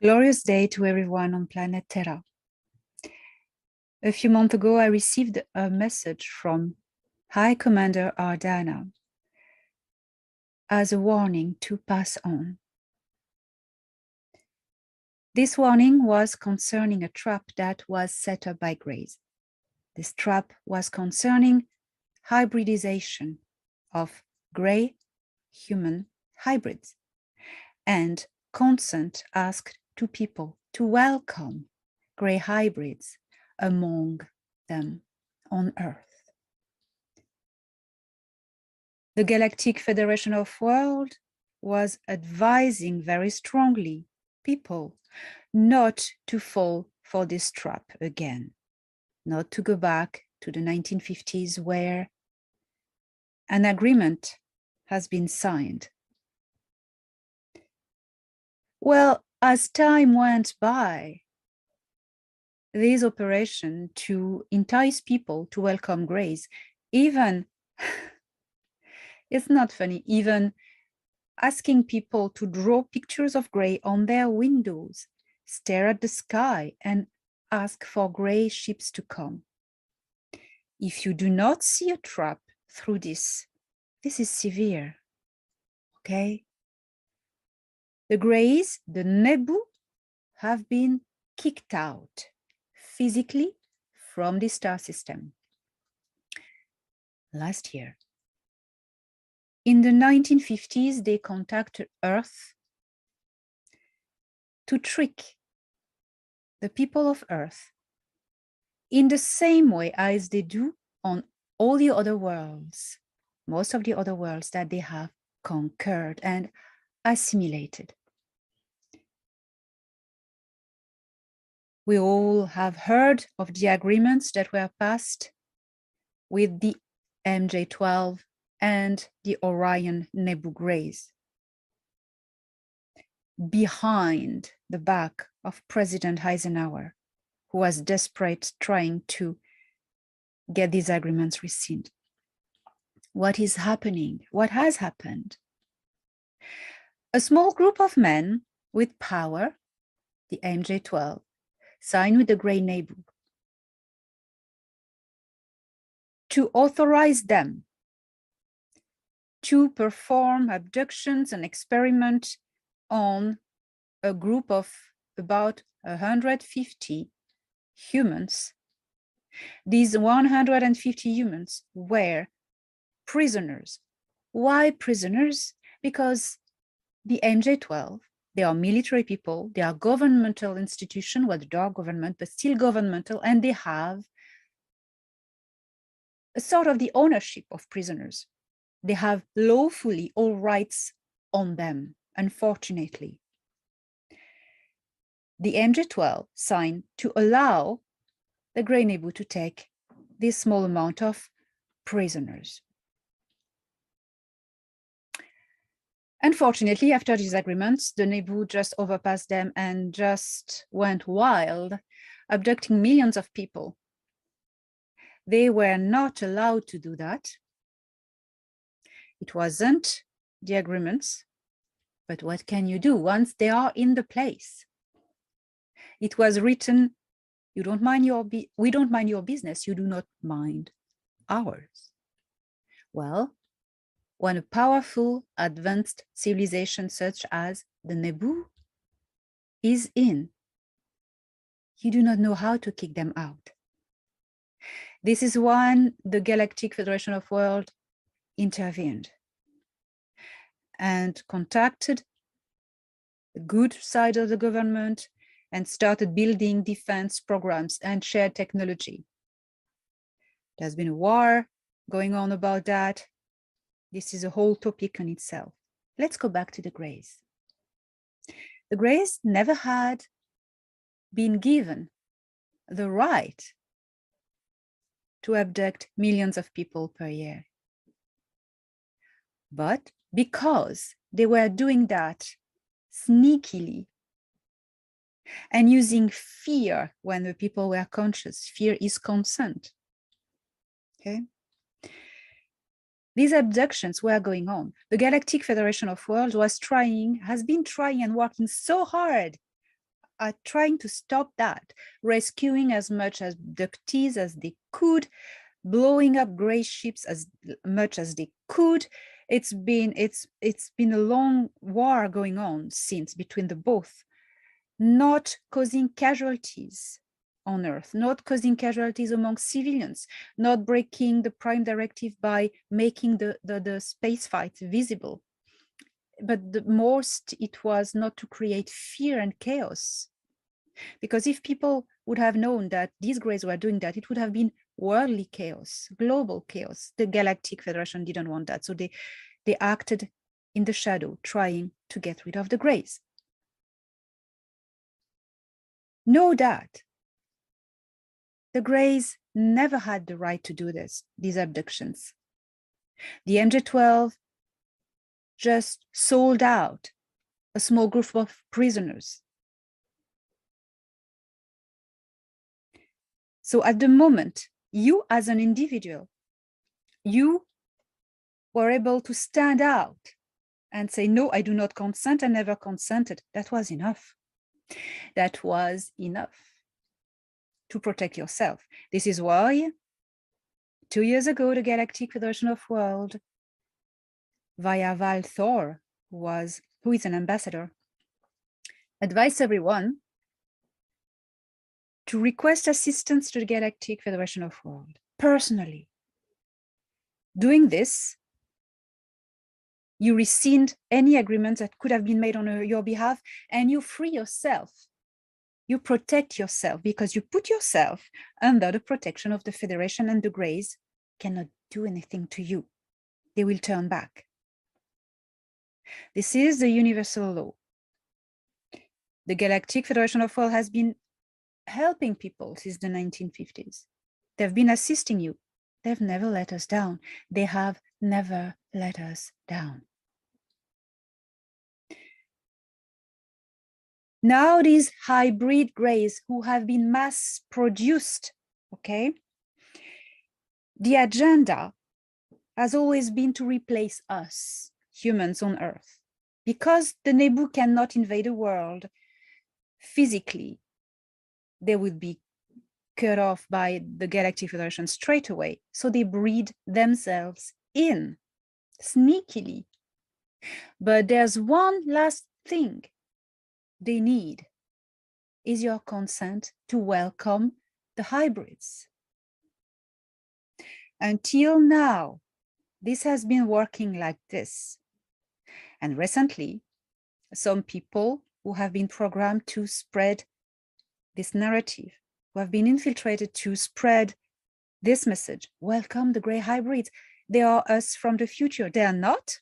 Glorious day to everyone on planet Terra. A few months ago, I received a message from High Commander Ardana as a warning to pass on. This warning was concerning a trap that was set up by Grace. This trap was concerning hybridization of gray human hybrids and consent asked to people to welcome gray hybrids among them on Earth. The Galactic Federation of Worlds was advising very strongly people not to fall for this trap again, not to go back to the 1950s where an agreement has been signed. Well, as time went by, this operation to entice people to welcome Grace, even, it's not funny, even asking people to draw pictures of gray on their windows, stare at the sky and ask for gray ships to come. If you do not see a trap through this is severe, okay? The Greys, the Nebu, have been kicked out physically from the star system last year. In the 1950s, they contacted Earth to trick the people of Earth in the same way as they do on all the other worlds, most of the other worlds that they have conquered and assimilated. We all have heard of the agreements that were passed with the MJ12 and the Orion Nebu Grays behind the back of President Eisenhower, who was desperate trying to get these agreements rescinded. What is happening? What has happened? A small group of men with power, the MJ12, signed with the Grey Nebu to authorize them to perform abductions and experiment on a group of about 150 humans. These 150 humans were prisoners. Why prisoners? Because the MJ12, they are military people, they are governmental institutions, well, they are government, but still governmental, and they have a sort of the ownership of prisoners. They have lawfully all rights on them, unfortunately. The MJ12 signed to allow the Grey Nebu to take this small amount of prisoners. Unfortunately, after these agreements, the Nebu just overpassed them and just went wild, abducting millions of people. They were not allowed to do that. It wasn't the agreements, but what can you do once they are in the place? It was written, we don't mind your business, you do not mind ours. Well, when a powerful, advanced civilization such as the Nebu is in, you do not know how to kick them out. This is when the Galactic Federation of Worlds intervened and contacted the good side of the government and started building defense programs and shared technology. There's been a war going on about that. This is a whole topic in itself. Let's go back to the Greys. The Greys never had been given the right to abduct millions of people per year. But because they were doing that sneakily and using fear when the people were conscious, fear is consent, okay? These abductions were going on. The Galactic Federation of Worlds has been trying and working so hard are trying to stop that, rescuing as much abductees as they could, blowing up gray ships as much as they could. It's been a long war going on since between the both, not causing casualties on Earth, not causing casualties among civilians, not breaking the Prime Directive by making the space fight visible. But the most it was not to create fear and chaos. Because if people would have known that these Greys were doing that, it would have been worldly chaos, global chaos. The Galactic Federation didn't want that. So they acted in the shadow, trying to get rid of the Greys. Know that the Greys never had the right to do these abductions. The MJ-12 just sold out a small group of prisoners. So at the moment, you as an individual, you were able to stand out and say, no, I do not consent, I never consented. That was enough. That was enough to protect yourself. This is why 2 years ago, the Galactic Federation of Worlds, via Val Thor, who is an ambassador, advised everyone to request assistance to the Galactic Federation of Worlds personally. Doing this, you rescind any agreements that could have been made on your behalf, and you free yourself. You protect yourself because you put yourself under the protection of the Federation, and the Greys cannot do anything to you. They will turn back. This is the universal law. The Galactic Federation of Worlds has been helping people since the 1950s. They've been assisting you. They've never let us down. They have never let us down. Now these hybrid Greys who have been mass produced, okay? The agenda has always been to replace us, humans on Earth. Because the Nebu cannot invade the world physically, they would be cut off by the Galactic Federation straight away. So they breed themselves in sneakily. But there's one last thing they need, is your consent to welcome the hybrids. Until now, this has been working like this. And recently, some people who have been programmed to spread this narrative, who have been infiltrated to spread this message, welcome the Grey hybrids. They are us from the future. They are not.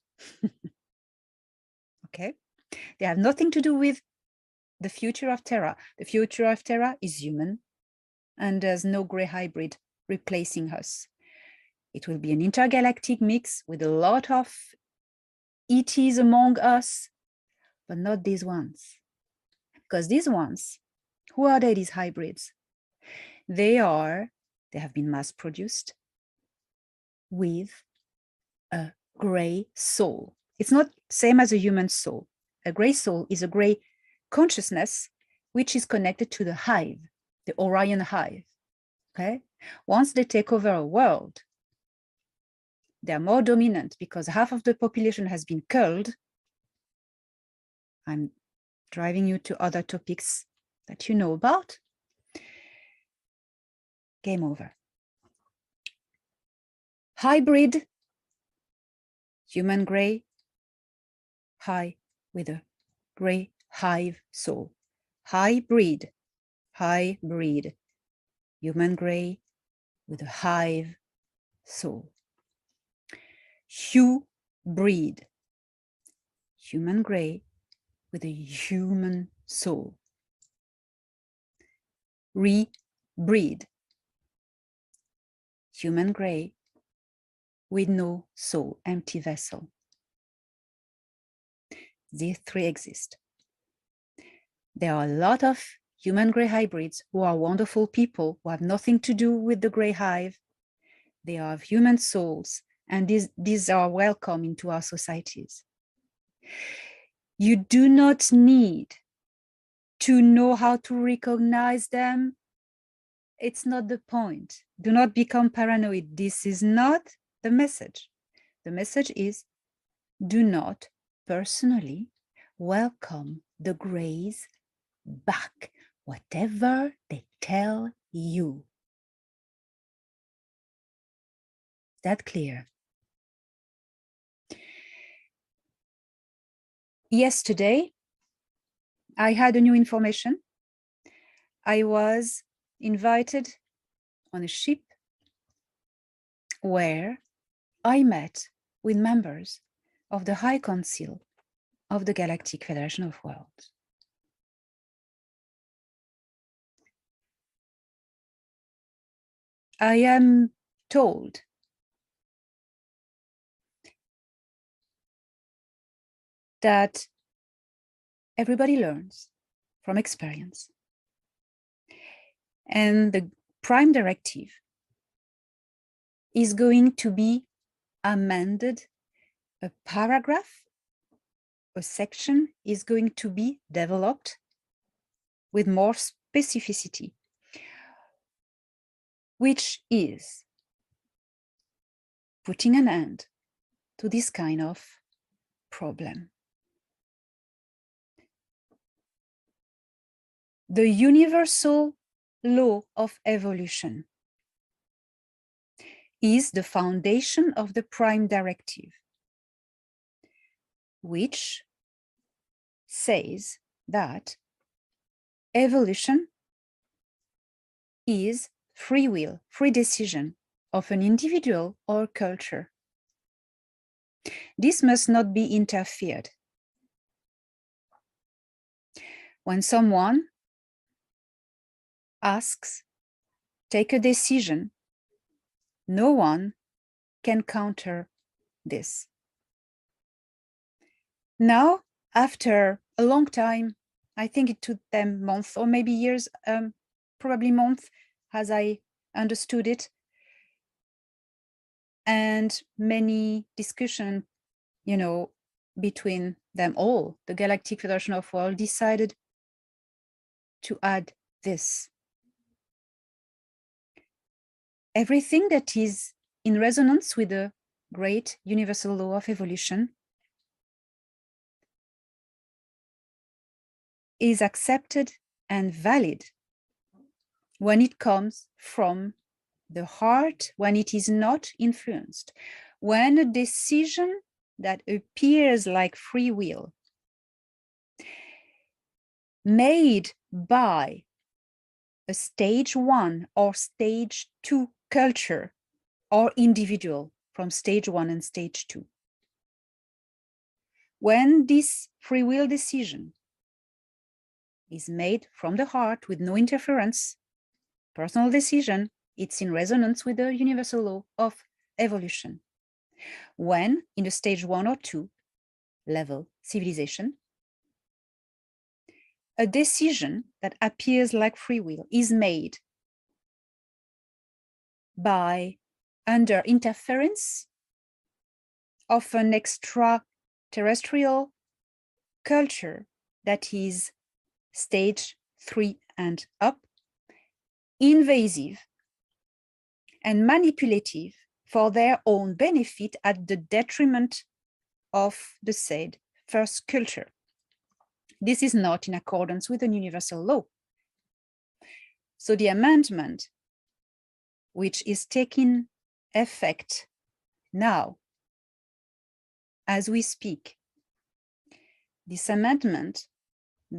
Okay. They have nothing to do with the future of Terra. The future of Terra is human, and there's no Grey hybrid replacing us. It will be an intergalactic mix with a lot of ETs among us, but not these ones. Because these ones, who are they, these hybrids? They have been mass produced with a Grey soul. It's not same as a human soul. A Grey soul is a Grey consciousness which is connected to the hive, the Orion hive. Okay? Once they take over a world, they're more dominant because half of the population has been culled. I'm driving you to other topics that you know about. Game over. Hybrid, human Grey, high with a Grey hive soul. Hybrid, human Grey with a hive soul. Hybrid, human Grey with a human soul. Rebreed, human Grey with no soul, empty vessel. These three exist. There are a lot of human Grey hybrids who are wonderful people who have nothing to do with the Grey hive. They have human souls, and these are welcome into our societies. You do not need to know how to recognize them. It's not the point. Do not become paranoid. This is not the message. The message is, do not personally welcome the grays back, whatever they tell you. Is that clear? Yesterday, I had a new information. I was invited on a ship where I met with members of the High Council of the Galactic Federation of Worlds. I am told that everybody learns from experience. And the prime directive is going to be amended. A paragraph, a section is going to be developed with more specificity, which is putting an end to this kind of problem. The universal law of evolution is the foundation of the prime directive, which says that evolution is free will, free decision of an individual or culture. This must not be interfered. When someone asks, take a decision, no one can counter this. Now, after a long time, I think it took them months or maybe years, probably months, as I understood it, and many discussion, between them all, the Galactic Federation of Worlds decided to add this. Everything that is in resonance with the great universal law of evolution is accepted and valid when it comes from the heart, when it is not influenced, when a decision that appears like free will, made by a stage 1 or stage 2 culture or individual from stage 1 and stage 2. When this free will decision is made from the heart with no interference, personal decision, it's in resonance with the universal law of evolution. When in the stage 1 or 2 level civilization, a decision that appears like free will is made by under interference of an extraterrestrial culture that is stage 3 and up, invasive and manipulative for their own benefit at the detriment of the said first culture. This is not in accordance with the universal law. So the amendment, which is taking effect now, as we speak, this amendment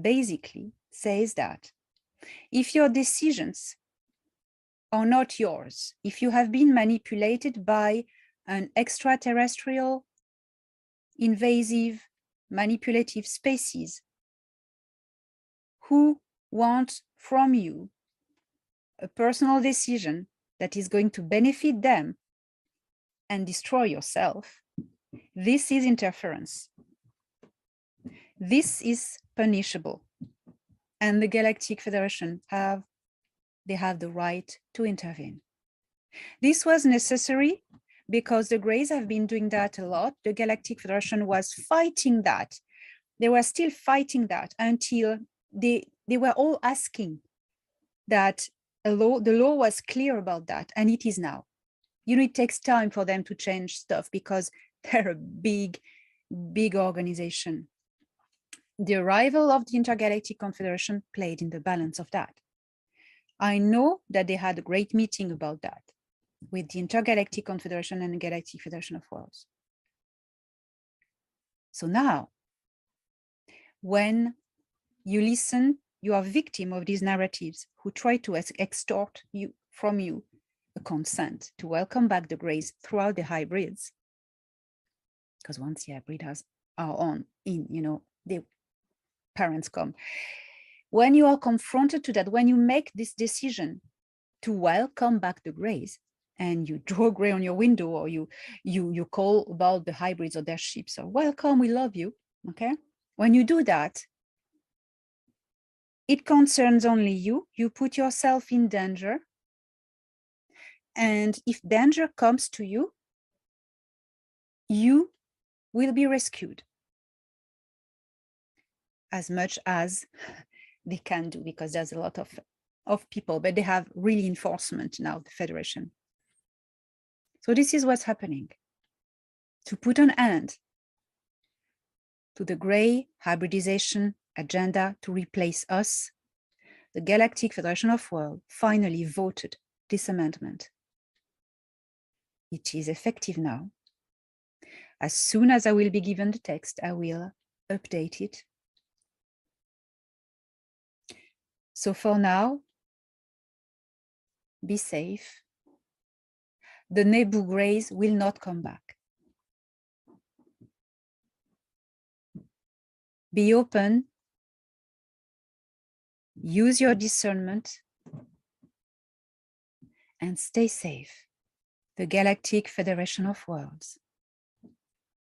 basically says that if your decisions are not yours, if you have been manipulated by an extraterrestrial, invasive, manipulative species who want from you a personal decision that is going to benefit them and destroy yourself, this is interference. This is punishable. And the Galactic Federation have the right to intervene. This was necessary because the Greys have been doing that a lot. The Galactic Federation was fighting that. They were still fighting that until they they were all asking that the law was clear about that, and it is now. It takes time for them to change stuff because they're a big organization. The arrival of the Intergalactic Confederation played in the balance of that. I know that they had a great meeting about that with the Intergalactic Confederation and the Galactic Federation of Worlds. So now, when you listen, you are victim of these narratives who try to extort from you a consent to welcome back the Greys throughout the hybrids. Because once the hybrids are on, the parents come. When you are confronted to that, when you make this decision to welcome back the Greys, and you draw gray on your window, or you call about the hybrids or their ships, or welcome, we love you, okay? When you do that, it concerns only you. You put yourself in danger. And if danger comes to you, you will be rescued as much as they can do, because there's a lot of people, but they have really enforcement now, the Federation. So this is what's happening. To put an end to the gray hybridization agenda to replace us, the Galactic Federation of Worlds finally voted this amendment. It is effective now. As soon as I will be given the text, I will update it. So for now, be safe. The Nebu Greys will not come back. Be open. Use your discernment and stay safe. The Galactic Federation of Worlds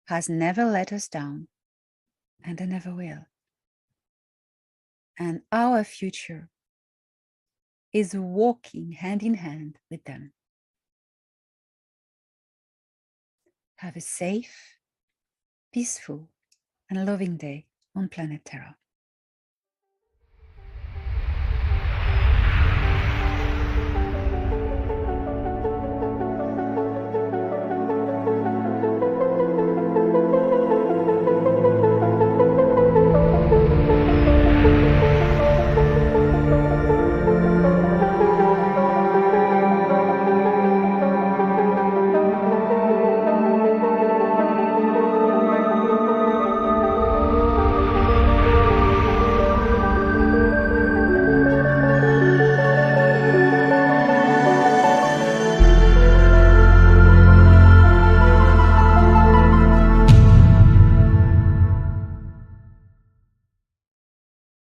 has never let us down, and they never will. And our future is walking hand in hand with them. Have a safe, peaceful, and loving day on planet Terra.